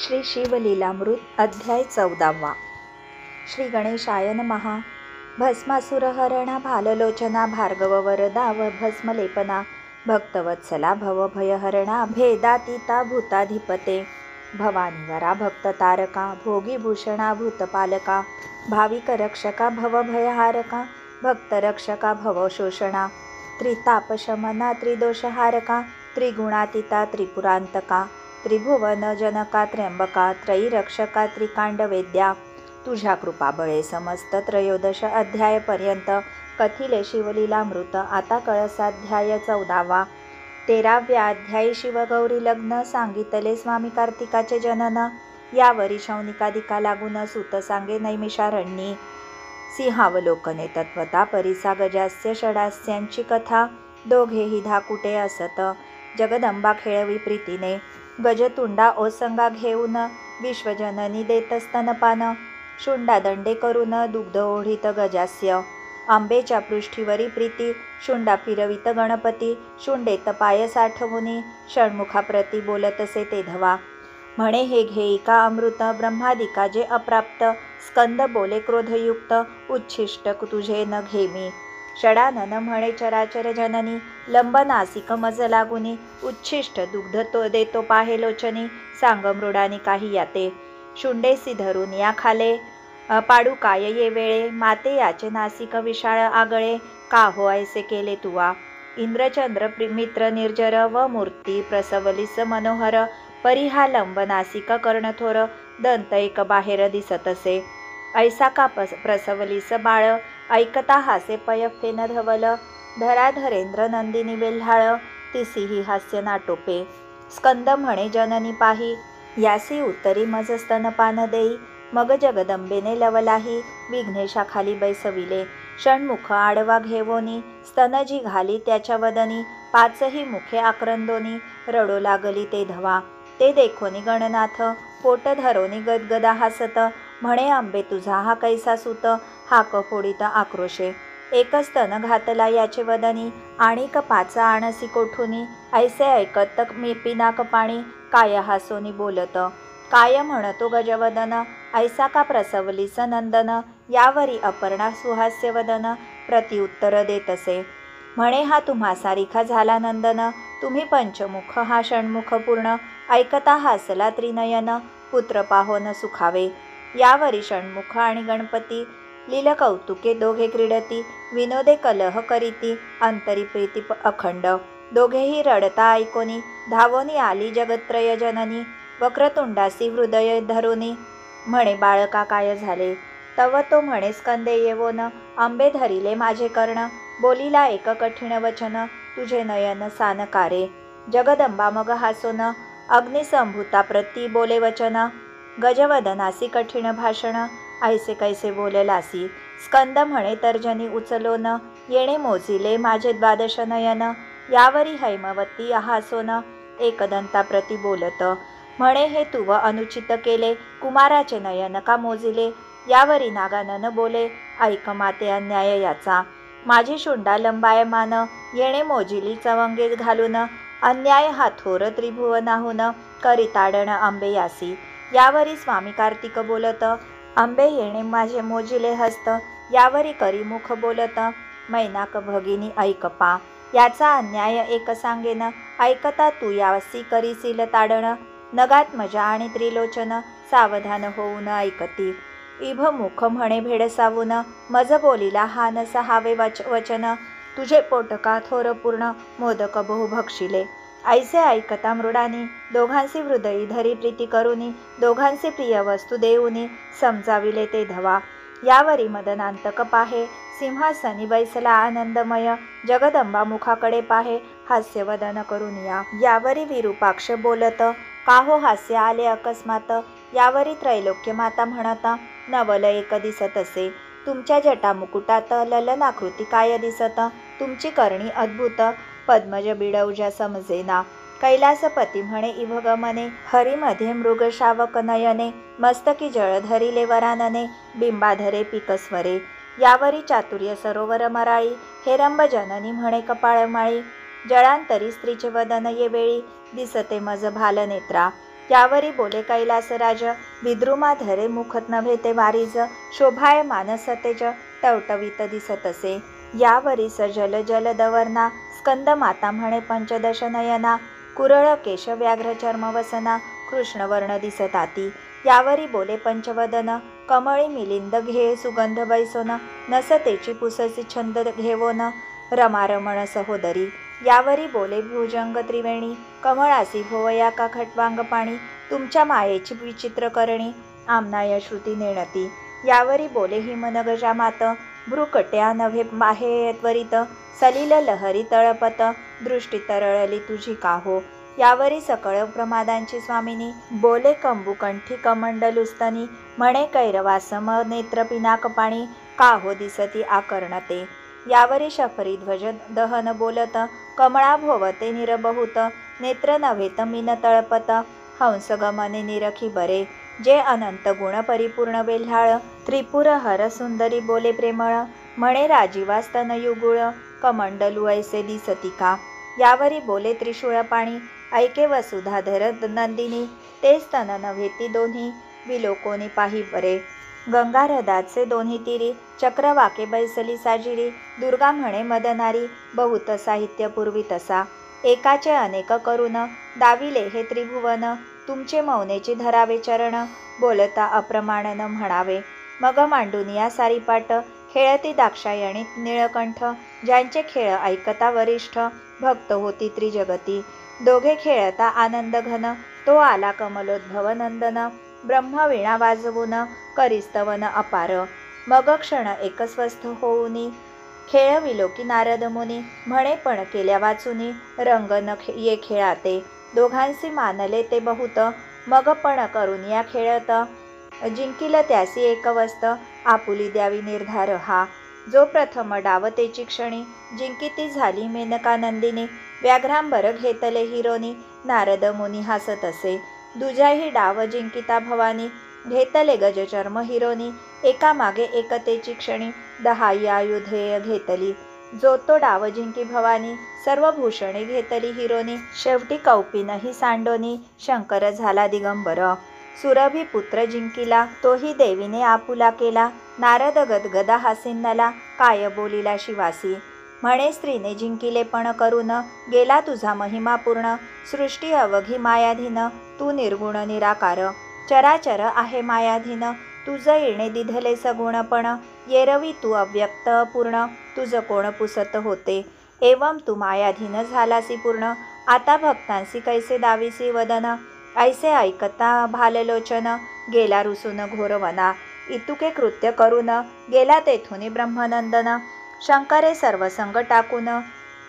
श्री शिवलीलामृत अध्याय 14. श्री गणेशाय नमः. भस्मासुरहरणा भाललोचना भार्गव वरदा व भस्मलेपना भक्तवत्सला भवभयहरणा भेदातीता भूताधिपते भवानीवरा भक्ततारका भोगीभूषणा भूतपालका भाविकरक्षका भवभयहारका भक्तरक्षका भवशोषणा त्रितापशमना त्रिदोषहारका त्रिगुणातीता त्रिपुरांतका त्रिभुवन जनका त्र्यंबका त्रयीरक्षका त्रिकांडवेद्या. तुझ्या कृपाबळे समस्त 13 अध्यायपर्यंत कथिले शिवलीलामृत. आता कळसाध्याय 14. 13व्या अध्यायी शिवगौरी लग्न सांगितले स्वामी कार्तिकाचे जनन. यावरी शौनिकादिका लागून सूत सांगे नैमिषारण्ये. सिंहावलोकने तत्वता परिसा गजास्य षडास्यांची कथा. दोघेही धाकुटे असत जगदंबा खेळवी प्रीतीने. गजतुंडा ओसंगा घेऊन विश्वजननी देत स्तनपान. शुंडा दंडे करून दुग्ध ओढीत गजास्य. आंबेच्या पृष्ठीवरी प्रीती शुंडा फिरवित गणपती. शुंडेत पाय साठवुनी षण्मुखाप्रती बोलतसे ते धवा. म्हणे हे घेई का अमृत ब्रह्मादिका जे अप्राप्त. स्कंद बोले क्रोधयुक्त उच्छिष्ट तुझे न घेमी. षडानन म्हणे चराचर जननी लंबनासिक मज लागुनी. उच्छिष्ट दुग्ध तो देतो पाहे लोचनी. सांग मृडानी काही याते. शुंडेसी धरून या खाले पाडू काय ये वेळे. माते याचे नासिक विशाळ आगळे का हो ऐसे केले तुवा. इंद्रचंद्र मित्र निर्जर व मूर्ती प्रसवलिस मनोहर. परिहा लंबनासिक कर्णथोर दंत एक बाहेर दिसतसे. ऐसा का प्रसवलिस बाळ ऐकता हासे पयफेन धवल. धराधरेंद्र नंदिनी बेल्हाळ तिसीही हास्य नाटोपे. स्कंद म्हणे जननी पाही यासी उत्तरी मज स्तनपान देई. मग जगदंबेने लवलाही विघ्नेशाखाली बैसविले. षण्मुख आडवा घेवोनी स्तनजी घाली त्याच्या वदनी. 5ही मुखे आक्रंदोनी रडो लागली ते धवा. ते देखोनी गणनाथ पोट धरोनी गदगदा हासत. म्हणे आंबे तुझा हा कैसा सुत. हाक फोडीत आक्रोशे. एक स्तन घातला याचे वदनी आणिक 5 आणसी कोठुनी. ऐसे ऐकत मी पिनाक पाणी काय हासोनी बोलत. काय म्हणतो गजवदन ऐसा का प्रसवलीस नंदन. यावरी अपर्णा सुहास्य वदन प्रतिउत्तर देतसे. म्हणे हा तुम्हा सारिखा झाला नंदन. तुम्ही पंचमुख हा षण्मुख पूर्ण. ऐकता हासला त्रिनयन पुत्र पाहोन सुखावे. यावरी षण्मुख आणि गणपती लीलकौतुके दोघे क्रीडती. विनोदे कलह करीती अंतरी प्रीती अखंड. दोघेही रडता ऐकोनी धावोनी आली जगत्त्रय जननी. वक्रतुंडासी हृदय धरुनी म्हणे बाळका काय झाले. तव तो म्हणे स्कंदे येवोन आंबे धरिले माझे कर्ण. बोलिला एक कठीण वचन तुझे नयन सानकारे. जगदंबा मग हासोन अग्निसंभूता प्रती बोले वचन. गजवदनासी कठीण भाषण ऐसे कैसे बोललासी. स्कंद म्हणे तर्जनी उचलोन येणे मोजिले माझे 12 नयन. यावरी हैमवती हासोन एकदंता प्रती बोलत. म्हणे हे तुव अनुचित केले कुमाराचे नयन का मोजिले. यावरी नागानन बोले ऐक माते अन्याय याचा. माझी शुंडा लंबायमान येणे मोजिली चवंगे घालून. अन्याय हा थोर त्रिभुवनाहून करिताडण आंबे यासी. यावरी स्वामी कार्तिक बोलत आंबे येणे माझे मोजिले हस्त. यावरी करी मुख बोलत मैनाक भगिनी ऐकपा. याचा अन्याय एक सांगेन ऐकता तू यासी करीसील ताडण. नगात्मजा आणि त्रिलोचन सावधान होऊन ऐकती. इभ मुख म्हणे भेडसावून मज बोलिला हा न सहावे वचन. तुझे पोट का थोर पूर्ण मोदक बहु भक्षिले. ऐसे ऐकता मृडानी दोघांसी हृदयी धरी प्रीती करुनी. दोघांसी प्रिय वस्तू देऊनी समजाविले ते धवा. यावरी मदनांतक पाहे सिंहासनी बैसला आनंदमय. जगदंबा मुखाकडे पाहे हास्यवदन करून या. यावरी विरूपाक्ष बोलत काहो हास्य आले अकस्मात. यावरी त्रैलोक्य माता म्हणत नवल एक दिसत असे. तुमच्या जटामुकुटात ललनाकृती काय दिसत. तुमची करणी अद्भुत पद्मज बिडौजा समजेना. कैलासपती म्हणे इभगमने हरीमध्ये मृग शावक नयने. मस्तकी जळ धरिले वरानने बिंबाधरे पिकस्वरे. यावरी चातुर्य सरोवर मराळी हेरंब जननी म्हणे कपाळमाळी. जळांतरी स्त्रीचे वदन ये वेळी दिसते मज भालनेत्रा. यावरी बोले कैलासराज, विद्रुमा धरे मुखत नव्हे ते वारीज, शोभाय मानस तेज टवटवीत दिसतसे. यावरी सजल जलदवर्णा, स्कंद माता म्हणे पंचदश नयना, कुरळ केश व्याघ्र चर्मवसना, कृष्णवर्ण दिसताती. यावरी बोले पंचवदन, कमळी मिलिंद घे सुगंध बैसोन, नसतेची पुससी छंद घेवोन, रमारमण सहोदरी. यावरी बोले भुजंग त्रिवेणी, कमळासी भोवया का खट्वांग पाणी, तुमच्या मायेची विचित्र करणी, आमनाय श्रुती नेणती. यावरी बोले हिमनग जामात, भ्रुकट्या नभे बाहे त्वरित, सलिल लहरी तळपत, दृष्टी तरळली तुझी काहो. यावरी सकळ प्रमादांची स्वामिनी, बोले कंबुकंठी कमंडलुस्तनी, म्हणे कैरवासम नेत्र पिनाकपाणी, काहो दिसती आकर्णते. यावरी शफरी ध्वज दहन बोलत, कमळा भोवते निरबहुत, नेत्र नव्हेत मीन तळपत, हंस गमने निरखी बरे, जे अनंत गुण परिपूर्ण वेल्हाळ, त्रिपुर हर सुंदरी बोले प्रेमळ, म्हणे राजीवा स्तन युगुळ, कमंडलू ऐसे दिसती का. यावरी बोले त्रिशूळ पाणी, ऐके वसुधाधर नंदिनी, ते स्तन नव्हेती दोन्ही, विलोकोनी पाही बरे, गंगा हृदाचे दोन्ही तीरी, चक्रवाके बैसली साजिरी, दुर्गा म्हणे मदनारी, बहुत साहित्य पूर्वी तसा, एकाचे अनेक करून, दाविले हे त्रिभुवन, तुमचे मौनेची धरावे चरण, बोलता अप्रमाण न म्हणावे. मग मांडुनिया सारीपाट, खेळती दाक्षायणी निळकंठ, ज्यांचे खेळ ऐकता वरिष्ठ, भक्त होती त्रिजगती. दोघे खेळता आनंद घन, तो आला कमलोद्भव नंदन, ब्रह्मवीणा वाजवून करिस्तवन अपार. मग क्षण एक स्वस्थ होऊनी, खेळ विलोकी नारद मुनी, म्हणे पण केल्या वाचुनी, रंग न ये खेळाते, दोघांसी मानले ते बहुत, मग पण करून या खेळत, जिंकिल त्यासी एक वस्त, आपुली द्यावी निर्धार हा. जो प्रथम डाव तेची क्षणी, जिंकिती झाली मेनका नंदिनी, व्याघ्रांबर घेतले हिरोनी, नारद मुनी हसत असे. दुजाही डाव जिंकिता भवानी, घेतले गजचर्म हिरोनी, एका मागे एक तेची क्षणी, 10 आयुधे घेतली. जो तो डाव जिंकी भवानी, सर्व भूषणे घेतली हिरोनी, शेवटी कौपिनही सांडोनी, शंकर झाला दिगंबर. सुरभी पुत्र जिंकिला, तोही देवीने आपुला केला, नारद गदगदा हसिन्नला, काय बोलिला शिवासी. म्हणे स्त्रीने जिंकिले पण करून, गेला तुझा महिमा पूर्ण, सृष्टी अवघी मायाधीन, तू निर्गुण निराकार, चराचर आहे मायाधीन, तुझ येणे दिधले सगुणपण, येरवी तू अव्यक्त पूर्ण, तुझ कोण पुसत होते, एवं तू मायाधीन झालासी पूर्ण, आता भक्तांसी कैसे दाविसी वदन, ऐसे ऐकता भाललोचन, गेला रुसून घोरवना, इतुके कृत्य करून, गेला तेथुनी ब्रह्मनंदन, शंकरे सर्व संग टाकून,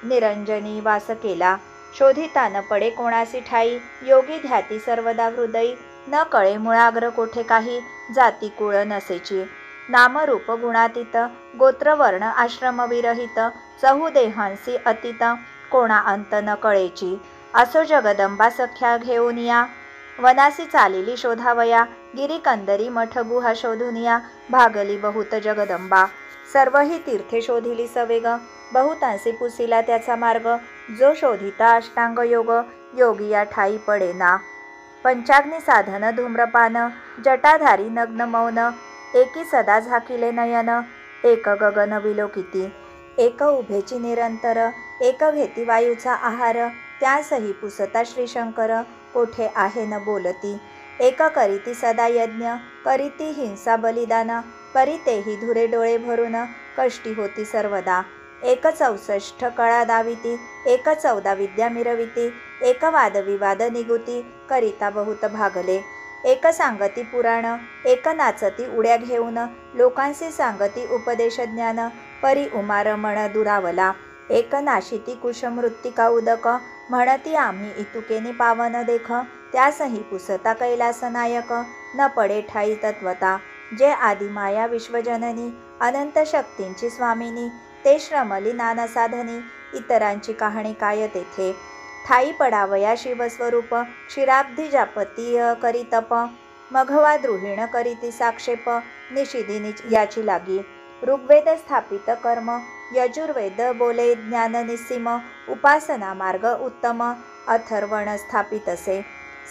निरंजनी वास केला, शोधिता न पडे कोणासी ठाई, योगी ध्याती सर्वदा हृदयी, न कळे मुळाग्र कोठे काही, जाती कुळ नसेची, नामरूप गुणातीत, गोत्रवर्ण आश्रम विरहित, चहुदेहांसी अतीत, कोणा अंत न कळेची, असो जगदंबा सख्या घेऊन या, वनासी चालिली शोधावया, गिरिकंदरी मठ गुहा शोधुनिया, भागली बहुत जगदंबा, सर्वही तीर्थे शोधिली सवेग, बहुतांसी पुसिला त्याचा मार्ग, जो शोधिता अष्टांग योग, योगी या ठाई पडेना. पंचाग्नी साधन धूम्रपान, जटाधारी नग्न मौन, एकी सदा झाकिले नयन, एक गगन विलोकिती, एक उभेची निरंतर, एक घेती वायूचा आहार, त्यासही पुसता श्रीशंकर, कोठे आहे न बोलती, एक करीती सदा यज्ञ, करीती हिंसा बलिदान, परितेही धुरे डोळे भरून, कष्टी होती सर्वदा, एक 64 कळा दाविती, एक 14 विद्या मिरविती, एक वादविवाद निगुती, करिता बहुत भागले, एक सांगती पुराण, एक नाचती उड्या घेऊन, लोकांसी सांगती उपदेश ज्ञान, परी उमारमण दुरावला, एक नाशिती कुशमृत्तिका उदक, म्हणती आम्ही इतुकेनी पावन देख, त्यासही पुसता कैलास नायक, न पडे ठाई तत्वता, जे आदिमाया विश्वजननी, अनंत शक्तींची स्वामिनी, ते श्रमली नाना साधनी, इतरांची कहाणी काय तेथे, ठाई पडावया शिवस्वरूप, क्षीराब्धी जापती करी तप, मघवा द्रुहिण करीती साक्षेप, निशिदिनी याची लागी, ऋग्वेद स्थापित कर्म, यजुर्वेद बोले ज्ञान निस्सीम, उपासना मार्ग उत्तम, अथर्वण स्थापितसे,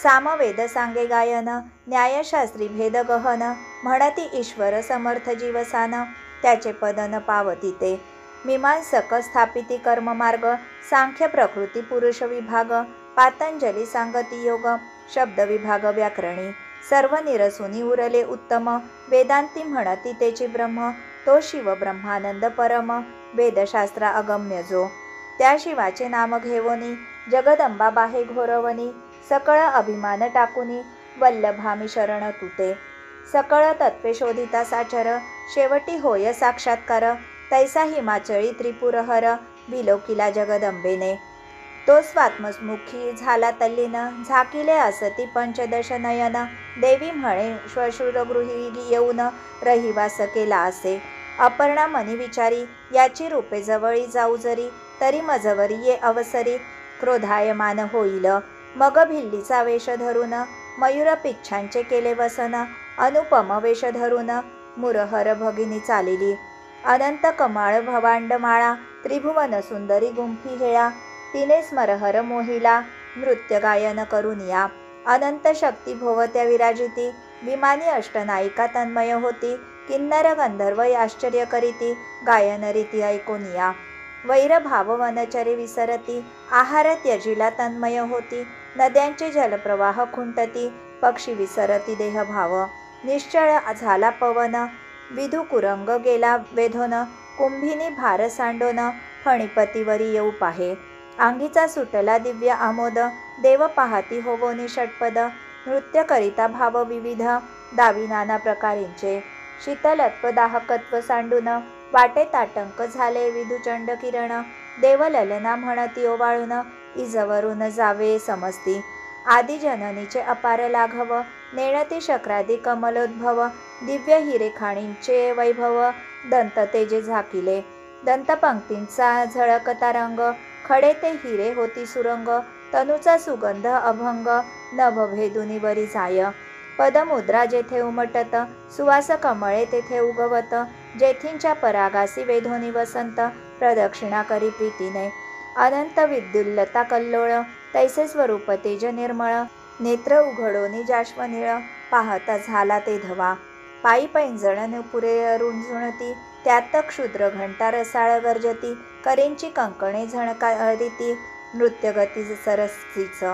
सामवेद सांगे गायन, न्यायशास्त्री भेद गहन, म्हणती ईश्वर समर्थ जीवसान, त्याचे पद न पावती ते. मीमांसक स्थापिती कर्ममार्ग, सांख्य प्रकृती पुरुष विभाग, पातंजली सांगती योग, शब्द विभाग व्याकरणी, सर्व निरसुनी उरले उत्तम, वेदांती म्हणती तेची ब्रह्म, तो शिव ब्रह्मानंद परम, वेदशास्त्र अगम्य जो. त्या शिवाचे नाम घेवोनी, जगदंबा बाहे घोरवनी, सकळ अभिमान टाकुनी, वल्लभामी शरण तुते. सकळ तत्वे शोधिता साचर, शेवटी होय साक्षात्कार, तैसा हिमाचळी त्रिपुरहर, विलोकिला जगदंबेने. तो स्वात्ममुखी झाला तल्लीन, झाकिले असती पंचदश नयन, देवी म्हणे श्वशुरगृही येऊन, रहिवास केला असे. अपर्णा मनी विचारी, याची रूपे जवळी जाऊ जरी, तरी मजवरी ये अवसरी, क्रोधायमान होईल. मग भिल्लीचा वेश धरून, मयूर पिच्छांचे केले वसन, अनुपम वेश धरून, मुरहर भगिनी चालिली. अनंत कमाळ भवांड माळा, त्रिभुवन सुंदरी गुंफी हेळा, तिने स्मरहर मोहिला, नृत्य गायन करून या. अनंत शक्ती भोवत्या विराजिती, विमानी अष्टनायिका तन्मय होती, किन्नर गंधर्व आश्चर्य करीती, गायन रीती ऐकून या. वैर भाव वनचरे विसरती, आहार त्यजिला तन्मय होती, नद्यांचे जलप्रवाह खुंटती, पक्षी विसरती देहभाव. निश्चळ झाला पवन, विधुकुरंग गेला वेधोन, कुंभिनी भार सांडोन, फणिपतीवरी येऊ पाहे. अंगीचा सुटला दिव्य आमोद, देव पाहती होवोनी षटपद, नृत्य करिता भाव विविध, दावी नाना प्रकारींचे. शीतलत्व दाहकत्व सांडून, वाटे ताटंक झाले विधुचंड किरण, देव ललना म्हणती ओवाळून, इजवरून जावे समजती. आदी जननीचे अपार लाघव, नेणती शक्रादी कमलोद्भव, दिव्य हिरेखाणींचे वैभव, दंत तेजे झाकिले. दंतपंक्तींचा झळकता रंग, खडे ते हिरे होती सुरंग, तनूचा सुगंध अभंग, नभ भेदुनी वरी जाय. पदमुद्रा जेथे उमटत, सुवास कमळे तेथे उगवत, जेथींच्या परागासी वेधोनी वसंत, प्रदक्षिणा करी प्रीतीने. अनंत विद्युल्लता कल्लोळ, तैसे स्वरूप तेज निर्मळ, नेत्र उघडोनी जाश्वनीळ, पाहता झाला ते धवा. पायी पैंजण पुरे रुंजुणती, त्यात क्षुद्र घंटा रसाळ गर्जती, करींची कंकणे झणकारिती, नृत्यगती सरसीच.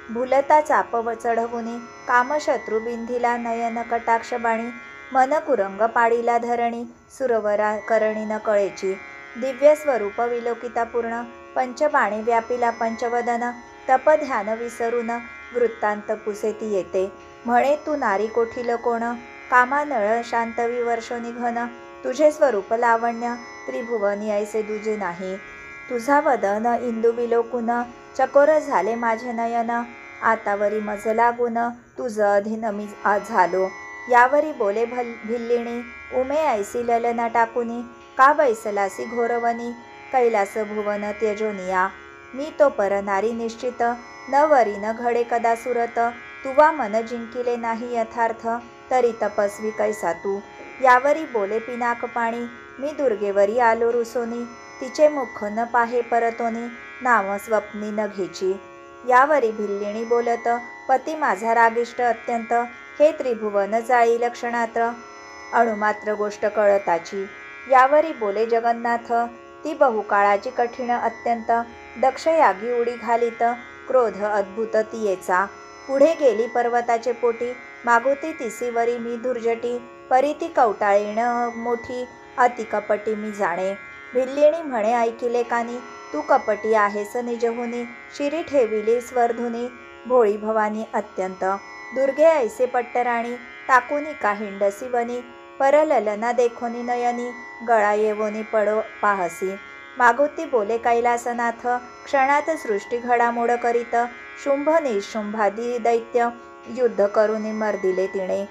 भुलता चाप चढवुनी, कामशत्रू बिंधिला नयन कटाक्ष बाणी, मन कुरंग पाडीला धरणी, सुरवरा करणी न कळेची. दिव्य स्वरूप विलोकिता पूर्ण, पंचबाणी व्यापिला पंचवदन, तप ध्यान विसरून, वृत्तांत पुसेती येते. म्हणे तू नारी कोठील कोण, कामानळ शांतवी वर्षो निघन, तुझे स्वरूप लावण्य, त्रिभुवनी ऐसे दुजे नाही. तुझा वदन इंदू विलोकुन, चकोर झाले माझे नयन, आतावरी मज लागून, तुझ अधीन मी झालो. यावरी बोले भिल्लिणी, उमे ऐसी ललना टाकुनी, का बैसलासी घोरवनी, कैलास भुवन त्यजोनिया. मी तो परनारी निश्चित, न वरी न घडे कदा सुरत, तुवा मन जिंकिले नाही यथार्थ, तरी तपस्वी कैसा तू. यावरी बोले पिनाक पाणी, मी दुर्गेवरी आलो रुसोनी, तिचे मुख न पाहे परतोनी, नाव स्वप्नी न घेची. यावरी भिल्लिणी बोलत, पती माझा रागिष्ट अत्यंत, हे त्रिभुवन जाळी लक्षणात, अणुमात्र गोष्ट कळताची. यावरी बोले जगन्नाथ, ती बहुकाळाची कठीण अत्यंत, दक्ष यागी उडी घालीत, क्रोध अद्भुत तियेचा. पुढे गेली पर्वताचे पोटी, मागुती तिसीवरी मी धुर्जटी, परीती कवटाळीण मोठी, अति कपटी मी जाणे. भिल्लिणी म्हणे ऐकिले कानी, तू कपटी आहेस निजहुनी, शिरी ठेविली स्वर्धुनी, भोळी भवानी अत्यंत. दुर्गे ऐसे पट्टराणी, टाकुनी का हिंडसी वनी, परललना देखोनी नयनी, गळा येवोनी पडो पाहसी. मागुती बोले कैलासनाथ, क्षणात सृष्टी घडामोड करीत, शुंभ निशुंभादी दैत्य, युद्ध करुनी मर्दिले तिने.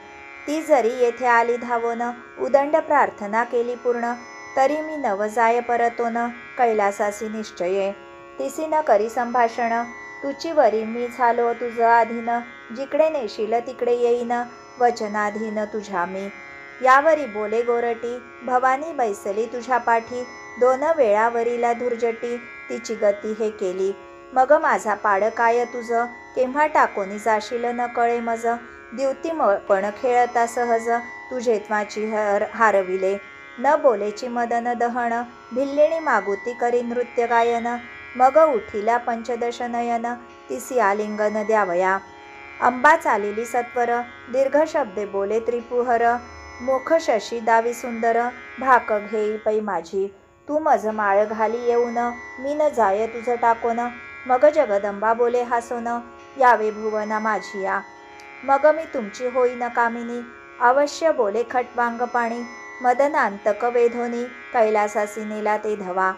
ती जरी येथे आली धावोन, उदंड प्रार्थना केली पूर्ण, तरी मी नव जाय परतोन, कैलासासी निश्चये. तिसी न करी संभाषण, तुची वरी मी झालो तुझ अधीन, जिकडे नेशील तिकडे येईन, वचनाधीन तुझ्या मी. यावरी बोले गोरटी, भवानी बैसली तुझ्या पाठी, दोन वेळा वरीला धुर्जटी, तिची गती हे केली. मग माझा पाड काय तुझ, केव्हा टाकोनी जाशील न कळे मज, द्युती पण खेळता सहज, तुझे त्वाची हारविले, न बोलेची मदन दहन, भिल्लिणी मागुती करी नृत्य गायन, मग उठिल्या पंचदश नयन, तिसी आलिंगन द्यावया, अंबा चालिली सत्वर, दीर्घ शब्दे बोले त्रिपुहर, मुख शशी दावी सुंदर, भाक घेई पै माझी, तू मज माळ घाली येऊन, मी न जाय तुझ टाकोन, मग जगदंबा बोले हासोन, यावे भुवना माझिया, मग मी तुमची होईन कामिनी, अवश्य बोले खट्वांग पाणी, मदनांतक वेधोनी, कैलासासी नेला ते धवा,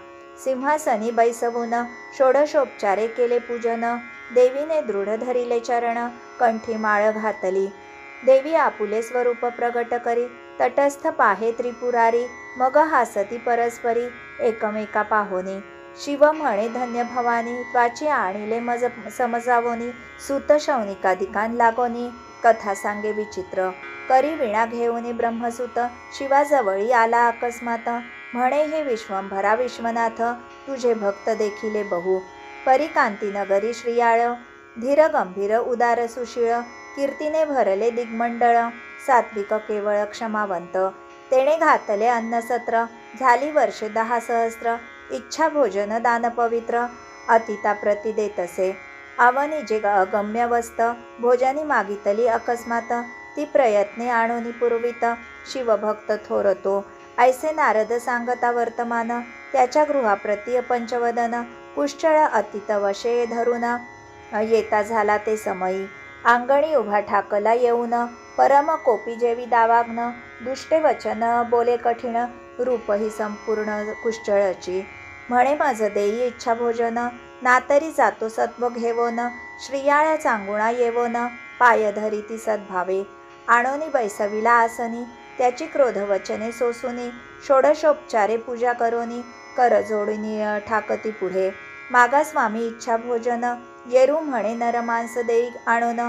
सिंहासनी बैसवून, षोडशोपचारे केले पूजन, देवीने दृढ धरिले चरण, कंठी माळ घातली, देवी आपुले स्वरूप प्रगट करी, तटस्थ पाहे त्रिपुरारी, मग हासती परस्परी, एकमेका पाहोनी, शिव म्हणे धन्य भवानी, त्वाची आणिले मज समजावोनी, सुत शौनिकादिकान लागोनी, कथा सांगे विचित्र, करी विणा घेऊनी ब्रह्मसुत, शिवाजवळी आला अकस्मात, म्हणे हे विश्वंभरा विश्वनाथ, तुझे भक्त देखिले बहु, परिकांती नगरी श्रियाळ, धीर गंभीर उदार सुशीळ, कीर्तीने भरले दिग्मंडळ, सात्विक केवळ क्षमावंत, तेणे घातले अन्नसत्र, झाली वर्षे 10 सहस्त्र, इच्छा भोजन दान पवित्र, अतिता प्रति देतसे, आवनी जे अगम्य वस्त, भोजनी मागितली अकस्मात, ती प्रयत्ने आणूनी पुरवित, शिवभक्त थोरतो, ऐसे नारद सांगता वर्तमान, त्याच्या गृहाप्रती पंचवदन, पुष्कळ अतित वशे धरून, येता झाला ते समयी, अंगणी उभा ठाकला येऊन, परम कोपी जेवी दावाग्न, दुष्टे वचन बोले कठीण, रूप ही संपूर्ण कुष्ठळची, म्हणे मज देई इच्छा भोजन, नातरी जातो सत्व घेवोन, श्रियाळ चांगुणा येवोन, पाय धरिती सद्भावे, आणोनी बैसविला आसनी, त्याची क्रोधवचने सोसुनी, षोडशोपचारे पूजा करोनी, कर जोडुनी ठाकती पुढे, मागा स्वामी इच्छा भोजन, येरू म्हणे नरमांस देई आणून,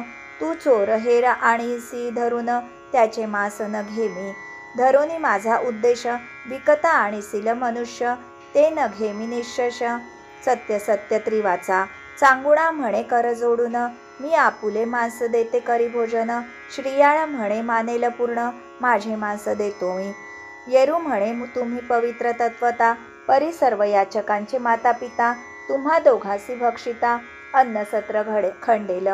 तू चोर हेर आणीसी धरून, त्याचे मांस न घेमी, धरोनी माझा उद्देश, विकता आणीसील मनुष्य, ते न घेमी निःशेष, सत्य सत्य त्रिवाचा, चांगुणा म्हणे कर जोडून, मी आपुले मांस देते करी भोजन, श्रियाळ म्हणे मानेल पूर्ण, माझे मांस देतो मी, येरू म्हणे तुम्ही पवित्र तत्वता, परी सर्व याचकांचे माता पिता, तुम्हा दोघांसी भक्षिता, अन्नसत्र खंडेल,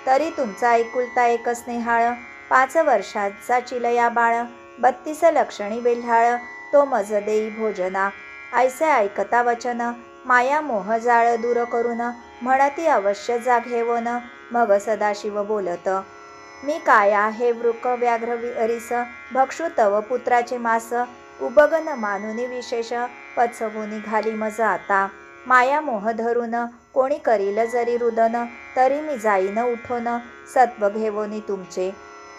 तरी तुमचा एकुलता एक स्नेहाळ, 5 वर्षाचा चिलया बाळ, 32 लक्षणी बेल्हाळ, तो मज देई भोजना, ऐसे ऐकता वचन, माया मोह जाळ दूर करून, म्हणती अवश्य जा घेवोन, मग सदाशिव बोलत, मी काय आहे वृक व्याघ्र रिस, भक्षु तव पुत्राचे मास, उबगन मानुनी विशेष, पचवून घाली मज आता, माया मोह धरून, कोणी करील जरी रुदन, तरी मी जाईन उठोन, सत्व घेवोनी तुमचे,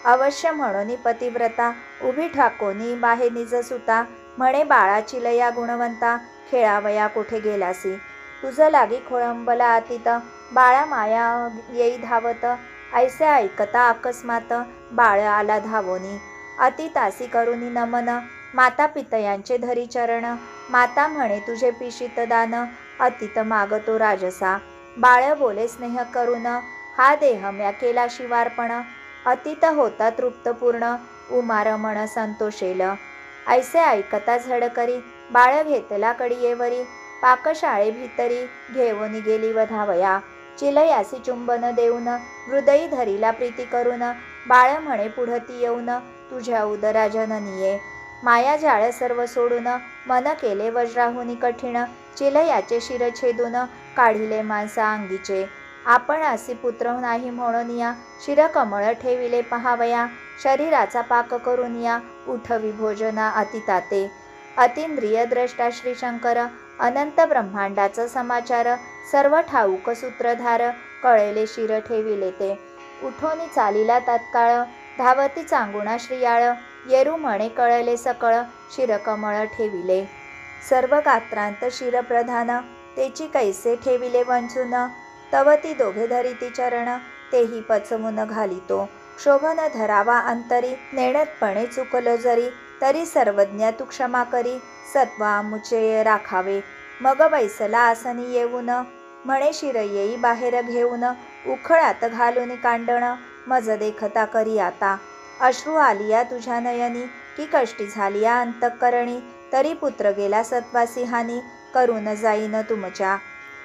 अवश्य म्हणोनी पतिव्रता, उभी ठाकोनी बाहे निज सुता, म्हणे बाळाची लया गुणवंता, खेळावया कोठे गेलासी, तुझ लागी खोळंबला अतीत, बाळा माया येई धावत, ऐसे ऐकता अकस्मात, बाळ आला धावोनी, अतितासी करुनी नमन, माता पितयांचे धरी चरण, माता म्हणे तुझे पिशित दान, अतीत मागतो राजसा, बाळ बोले स्नेह करून, हा देह म्या केला शिवार्पण, अतीत होता तृप्तपूर्ण, उमारमण संतोषेल, ऐसे ऐकता झडकरी, बाळ घेतला कडीयेवरी, पाकशाळे भीतरी, घेऊन गेली वधावया, चिलयासी चुंबन देऊन, हृदयी धरिला प्रीती करून, बाळ म्हणे पुढती येऊन, तुझ्या उदरा जननीये, माया जाळ सर्व सोडून, मन केले वज्राहुनी कठीण, चिलयाचे शिर छेदून, काढिले मांसा अंगीचे, आपण असी पुत्र नाही म्हणून या, शिरकमळ ठेविले पहावया, शरीराचा पाक करून या, उठवी भोजना अतिताते, अतींद्रिय द्रष्टा श्रीशंकर, अनंत ब्रह्मांडाचा समाचार, सर्व ठाऊक सूत्रधार, कळेले शिर ठेविले ते, उठोनी चालिला तत्काळ, धावती चांगुणा श्रियाळ, येरू म्हणे कळले सकळ, शिरकमळ ठेविले, सर्व गात्रांत शिरप्रधान, तेची कैसे ठेविले वंचून, तव ती दोघे धरिती चरण, तेही पचवून घालितो, क्षोभन धरावा अंतरी, नेणतपणे चुकलो जरी, तरी सर्वज्ञ तू क्षमा करी, सत्व आमुचे राखावे, मग बैसला आसनी येऊन, म्हणे शिर येई बाहेर घेऊन, उखळात घालून कांडण, मज देखता करी आता. अश्रू आलिया तुझ्या नयनी, की कष्टी झालिया अंतःकरणी, तरी पुत्र गेला सत्वासी हानी, करून जाईन तुमच्या.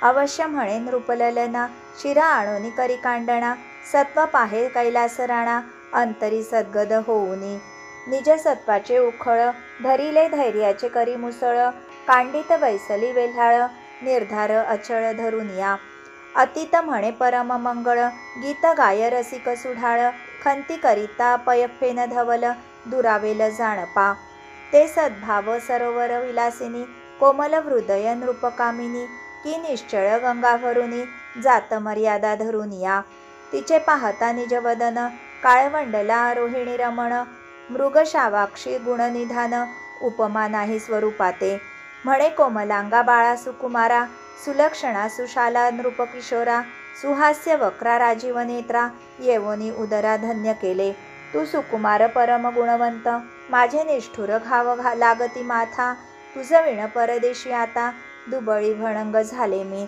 अवश्य म्हणे नृपललना, शिरा आणोनी करी कांडणा, सत्व पाहे कैलास राणा, अंतरी सद्गद होऊनी. निज सत्वाचे उखळ, धरिले धैर्याचे करी मुसळ, कांडित वैसली वेल्हाळ, निर्धार अचळ धरून या. अतीत म्हणे परम मंगळ, गीत गाय रसिक सुढाळ, खंती करिता पयफेन धवल, दुरावेल जाणपा. ते सद्भाव सरोवर विलासिनी, कोमल हृदय नृपकामिनी, की निश्चळ गंगा भरुनी, जात मर्यादा धरून या. तिचे पाहता निज वदन, काळवंडला रोहिणी रमण, मृग शावाक्षी गुणनिधान, उपमा नाही स्वरूपाते. म्हणे कोमलांगा बाळा सुकुमारा, सुलक्षणा सुशाला नृपकिशोरा, सुहास्य वक्रा राजीव नेत्रा, येवोनी उदरा धन्य केले. तू सुकुमार परम गुणवंत, माझे निष्ठुर घाव लागती माथा, तुझ विण परदेशी आता, दुबळी भणंग झाले मी.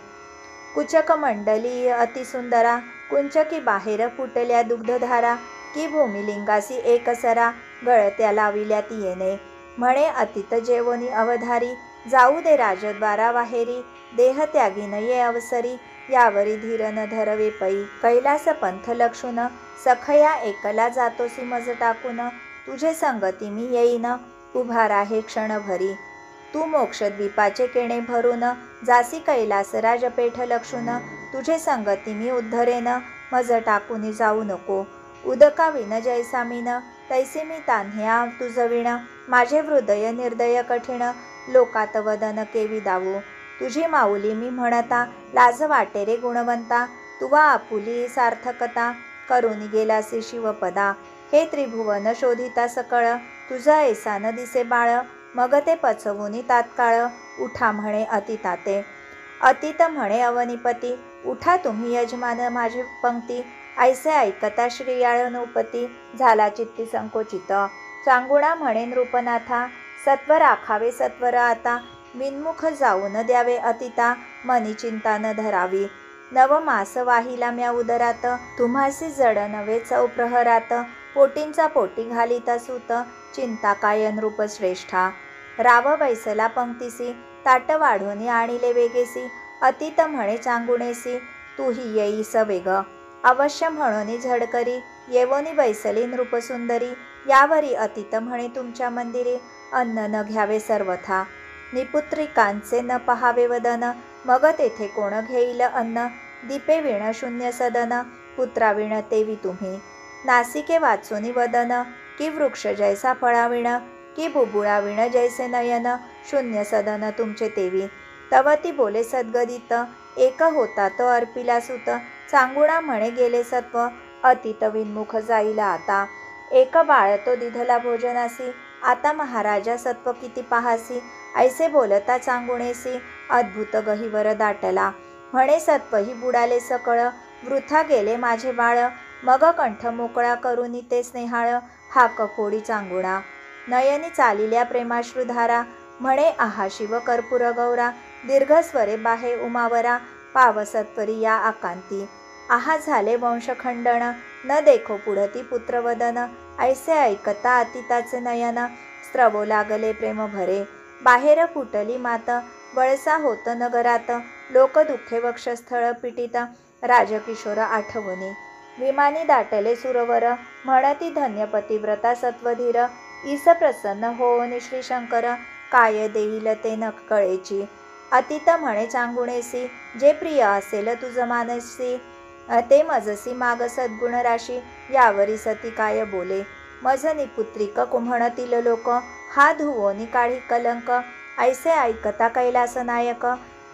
कुचक मंडली अतिसुंदरा, कुंचकी बाहेर फुटल्या दुग्धधारा, की भूमिलिंगासी एकसरा, गळत्या लाविल्या ती येणे. म्हणे अतीत जेवोनी अवधारी, जाऊ दे राजद्वारा बाहेरी, देह त्यागी न ये अवसरी, यावरी धीर न धरवे पै. कैलास पंथ लक्षून, सखया एकला जातोसी मज टाकून, तुझे संगती मी येईन, उभा राहे क्षणभरी. तू मोक्षद्वीपाचे केणे भरून, जासी कैलासराज पेठ लक्षून, तुझे संगती मी उद्धरेन, मज टाकून जाऊ नको. उदका विण जैसा मीन, तैसे मी तान्ह्या तुझ विण, माझे हृदय निर्दय कठीण, लोकात वदन केवी दावू. तुझी माऊली मी म्हणता, लाज वाटे रे गुणवंता, तुवा आपुली सार्थकता, करून गेलासी शिवपदा. हे त्रिभुवन शोधिता सकळ, तुझा ऐसा न दिसे बाळ, मग ते पचवुनी तात्काळ, उठा म्हणे अतिताते. अतीत म्हणे अवनीपती, उठा तुम्ही यजमान माझी पंक्ती, ऐसे ऐकता श्रीयाळ नृपती, झाला चित्ती संकोचित. चांगुणा म्हणे नृपनाथा, सत्व राखावे सत्वर आता, विन्मुख जाऊ न द्यावे अतिता, मनी चिंता न धरावी. नव मास वाहिला म्या उदरात, तुम्हासी जड नवे चौप्रहरात, पोटींचा पोटी घालिता सूत, चिंता काय नृपश्रेष्ठा. राव बैसला पंक्तीसी, ताट वाढोनी आणिले वेगेसी, अतीत म्हणे चांगुणेसी, तूही येईस वेग. अवश्य म्हणोनी झडकरी, येवोनी बैसली नृपसुंदरी, यावरी अतीत म्हणे तुमच्या मंदिरी, अन्न न घ्यावे सर्वथा. निपुत्रिकांचे न पहावे वदन, मग तेथे कोण घेईल अन्न, दीपे विण शून्य सदन, पुत्राविण तेवी तुम्ही. नासिके वाचोनी वदन, की वृक्ष जैसा फळाविण, की बुबुळाविण जैसे नयन, शून्य सदन तुमचे तेवी. तवती बोले सद्गदित, एक होता तो अर्पिला सुत, चांगुणा म्हणे गेले सत्व, अतीत विन्मुख जाईला आता. एक बाळ तो दिधला भोजनासी, आता महाराजा सत्व किती पाहासी, ऐसे बोलता चांगुणेसी, अद्भुत गहिवर दाटला. म्हणे सत्वही बुडाले सकळ, वृथा गेले माझे बाळ, मग कंठ मोकळा करुनी ते स्नेहाळ, हाक फोडी चांगुणा. नयनी चालिल्या प्रेमाश्रुधारा, म्हणे आहा शिव कर्पूर गौरा, दीर्घ स्वरे बाहे उमावरा, पावसत्वरी या आकांती. आहा झाले वंशखंडन, न देखो पुढती पुत्रवदन, ऐसे ऐकता अतिताचे नयन, स्त्रवो लागले प्रेम भरे. बाहेर फुटली मात, वळसा होत नगरात, लोक दुःखे वक्षस्थळ पीडित, राजकिशोर आठवणी. विमानी दाटले सुरवर, म्हणती धन्य पतिव्रता सत्वधीर, ईस प्रसन्न होऊनी श्रीशंकर, काय देईल ते न कळेची. अतीत म्हणे चांगुणेसी, जे प्रिय असेल तुझ मानसी, ते मजसी माग सद्गुण राशी, यावरी सती काय बोले. मज निपुत्रिक कुम्हणतील लोक, हा धुवोनी काढी कलंक, ऐसे ऐकता कैलास नायक,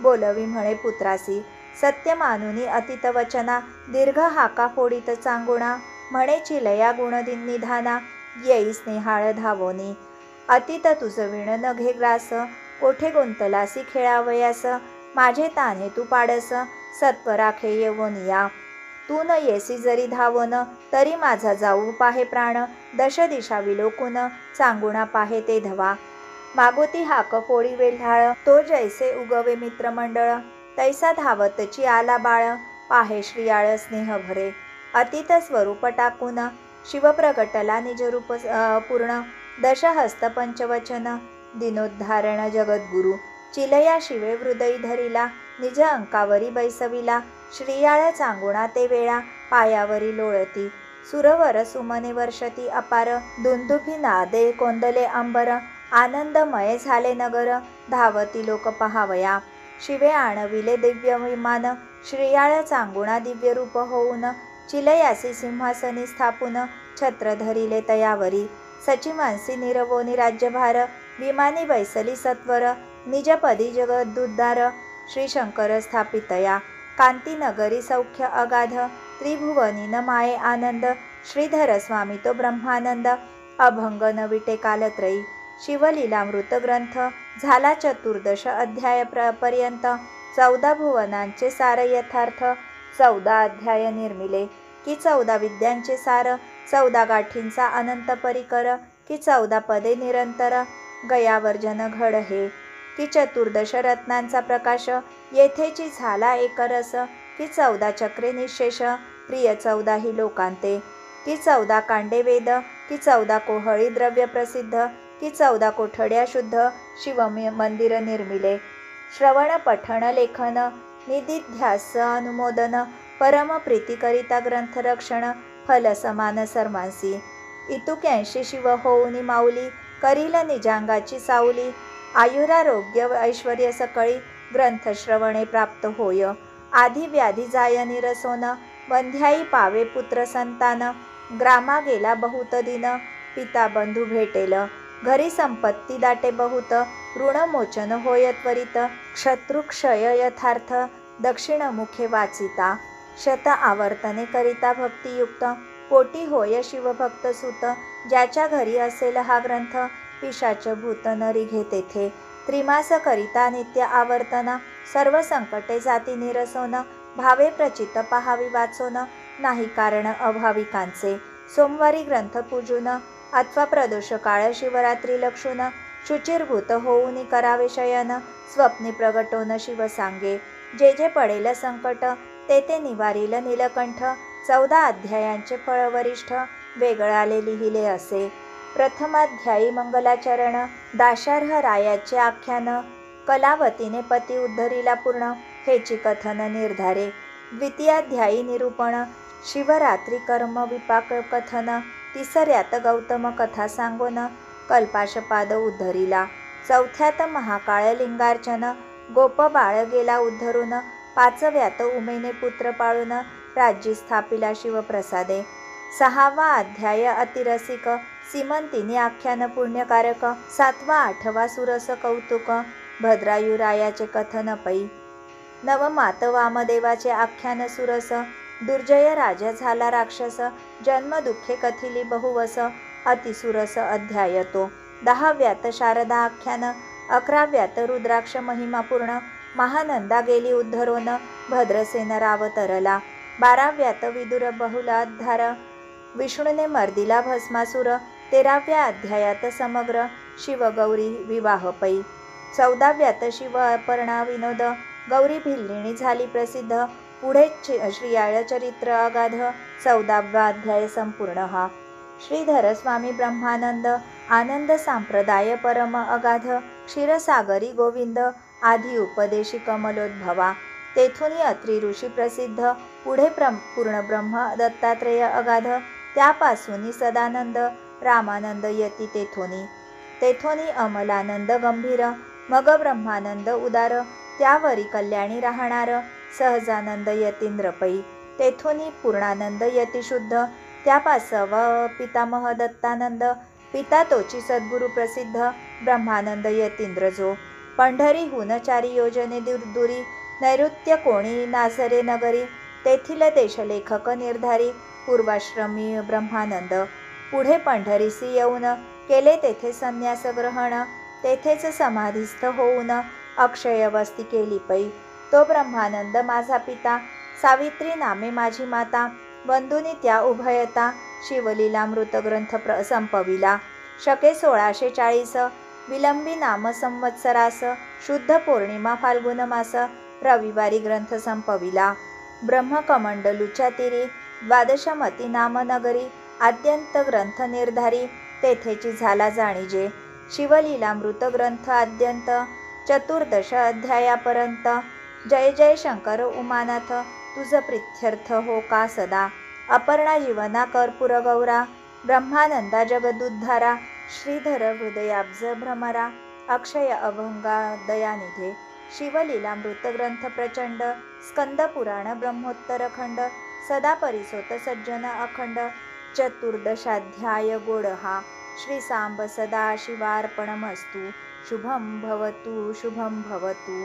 बोलवी म्हणे पुत्रासी. सत्य मानुनी अतीत वचना, दीर्घ हाका फोडीत चांगुणा, म्हणे चिलया गुणनिधाना, येई स्नेहाळ धावोनी. अतीत तुझ विण न घे ग्रास, कोठे गुंतलासी खेळावयास, माझे तान्हे तू पाडस, सत्व राखे येवोनिया. तू न येसी जरी धावोन, तरी माझा जाऊ पाहे प्राण, दश दिशा विलोकून, चांगुणा पाहे ते धवा. मागोती हाक फोडी वेल्हाळ, तो जैसे उगवे मित्रमंडळ, तैसा धावतची आला बाळ, पाहे श्रियाळ स्नेह भरे. अतीत स्वरूप टाकून शिवप्रगटला निजरूप पूर्ण. दशहस्त पंचवचन दिनोद्धारण जगद्गुरु. चिलया शिवे हृदयी धरिला, निज अंकावरी बैसविला. श्रियाळ चांगुणा ते वेळा, पायावरी लोळती. सुरवर सुमने वर्षती अपार, दुंदुभी नादे कोंदले अंबर. आनंदमय झाले नगर, धावती लोक पहावया. शिवे आणविले दिव्य विमान, श्रियाळ चांगुणा दिव्य रूप होऊन. चिलयासी सिंहासनी स्थापून, छत्र धरिले तयावरी. सचिमांसी निरवोनी राज्यभार, विमानी बैसली सत्वर. निजपदी जगदुद्धार, श्रीशंकर स्थापितया. कांती नगरी सौख्य अगाध, त्रिभुवनीन माये आनंद. श्रीधर स्वामी तो ब्रह्मानंद, अभंग न विटे कालत्रयी. शिवलीलामृत ग्रंथ झाला 14 अध्याय पर्यंत. 14 भुवनांचे सार यथार्थ, 14 अध्याय निर्मिले. की 14 विद्यांचे सार, 14 गाठींचा अनंत परिकर. की 14 पदे निरंतर, गयावर्जन घड हे. की 14 रत्नांचा प्रकाश, येथेची झाला एक रस. की 14 चक्रे निशेष, प्रिय 14 ही लोकांते. की 14 कांडे वेद, की 14 कोहळी द्रव्य प्रसिद्ध. की 14 कोठड्या शुद्ध, शिव मंदिर निर्मिले. श्रवण पठण लेखन, निदिध्यास अनुमोदन. परम प्रीतिकरिता ग्रंथ रक्षण, फल समान सर्वांसी. इतुक्यांशी शिव होऊनी माऊली, करील निजांगाची सावली. आयुरारोग्य ऐश्वर्य सकळी, ग्रंथ श्रवणे प्राप्त होय. आधी व्याधी जाय निरसोन, वंध्याई पावे पुत्र संतान. ग्रामा गेला बहुत दिन, पिता बंधू भेटेल. घरी संपत्ती दाटे बहुत, ऋणमोचन होय त्वरित. शत्रुक्षय यथार्थ, दक्षिणमुखे वाचिता. शत आवर्तने करिता भक्तियुक्त, कोटी होय शिवभक्त सुत. ज्याच्या घरी असेल हा ग्रंथ, पिशाच भूत नरी घे तेथे. त्रिमास करिता नित्य आवर्तन, सर्व संकटे जाती निरसोन. भावे प्रचित पहावी वाचोन, नाही कारण अभाविकांचे. सोमवारी ग्रंथ पूजून, अथवा प्रदोष काळ शिवरात्री लक्षून. शुचिरभूत होऊनी करावे शयन, स्वप्नी प्रगटोन शिव सांगे. जे जे पडेल संकट, ते ते निवारील नीलकंठ. 14 अध्यायांचे फळ वरिष्ठ, वेगळाले लिहिले असे. प्रथमाध्यायी मंगलाचरण, दाशार्ह रायाचे आख्यान. कलावतीने पती उद्धरिला पूर्ण, हेची कथन निर्धारे. द्वितीयाध्यायी निरूपण, शिवरात्री कर्म विपाक कथन. तिसऱ्यात गौतम कथा सांगोन, कल्पाशपाद उद्धरिला. चौथ्यात महाकाळ लिंगार्चन, गोपबाळ गेला उद्धरून. पाचव्यात उमेने पुत्र पाळून, राज्य स्थापिला शिवप्रसादे. 6वा अध्याय अतिरसिक, सीमंतिनी आख्यान पुण्यकारक. 7वा 8वा सुरस कौतुक, भद्रायुरायाचे कथन पै. 9मात वामदेवाचे आख्यान सुरस, दुर्जय राजा झाला राक्षस. जन्म दुःखे कथिली बहुवस, अतिसुरस अध्याय तो. 10व्यात शारदा आख्यान. 11व्यात रुद्राक्ष महिमा पूर्ण, महानंदा गेली उद्धरोन. भद्रसेन राव तरला. 12व्यात विदुर बहुलाधार, विष्णूने मर्दिला भस्मासुर. 13व्या अध्यायात समग्र, शिवगौरी विवाह पै. 14व्यात शिव अपर्णा विनोद, गौरी भिल्लिणी झाली प्रसिद्ध. पुढे श्रियाळ चरित्र अगाध. 14वा अध्याय संपूर्ण हा. श्रीधर स्वामी ब्रह्मानंद, आनंद सांप्रदाय परम अगाध. क्षीरसागरी गोविंद, आधी उपदेशी कमलोद्भवा. तेथुनी अत्री ऋषी प्रसिद्ध. पुढे पूर्ण ब्रह्म दत्तात्रेय अगाध. त्यापासूनी सदानंद, रामानंद यती तेथोनी. तेथोनी अमलानंद गंभीर, मग ब्रह्मानंद उदार. त्यावरी कल्याणी राहणार, सहजानंद यतींद्र पै. तेथोनी पूर्णानंद यती शुद्ध. त्यापासव पितामह दत्तानंद, पिता तोची सद्गुरु प्रसिद्ध. ब्रह्मानंद यतींद्र जो. पंढरीहून 4 योजने दुरी, नैऋत्य कोणी नाझरे नगरी. तेथील देशलेखक निर्धारी, पूर्वाश्रमी ब्रह्मानंद. पुढे पंढरीसी येऊन, केले तेथे संन्यास ग्रहण. तेथेच समाधीस्थ होऊन, अक्षय वस्ती केली पै. तो ब्रह्मानंद माझा पिता, सावित्री नामे माझी माता. बंधुनी त्या उभयता, शिवलीलामृत ग्रंथ संपविला. शके 1640, विलंबी नाम संवत्सरास. शुद्ध पौर्णिमा फाल्गुन मास. रविवारी ग्रंथ संपविला. ब्रह्मकमंडलूच्या तीरी द्वादशमती नामनगरी आद्यंत ग्रंथ निर्धारी तेथेची झाला जाणीजे. शिवलीलामृत ग्रंथ आद्यंत 14 अध्यायापर्यंत. जय जय शंकर उमानाथ तुझ प्रित्यर्थ हो का सदा. अपर्णा जीवना कर्पूर गौरा ब्रह्मानंदा जगदुद्धारा. श्रीधर हृदयाब्ज भ्रमरा अक्षय अभंगा दयानिधे. शिवलीलामृत ग्रंथ प्रचंड स्कंद पुराण ब्रह्मोत्तर खंड. सदा परिसोत सज्जन अखंड 14 गोडहा. श्री सांब सदा शिवार्पणमस्तु. शुभं भवतु शुभं भवतु.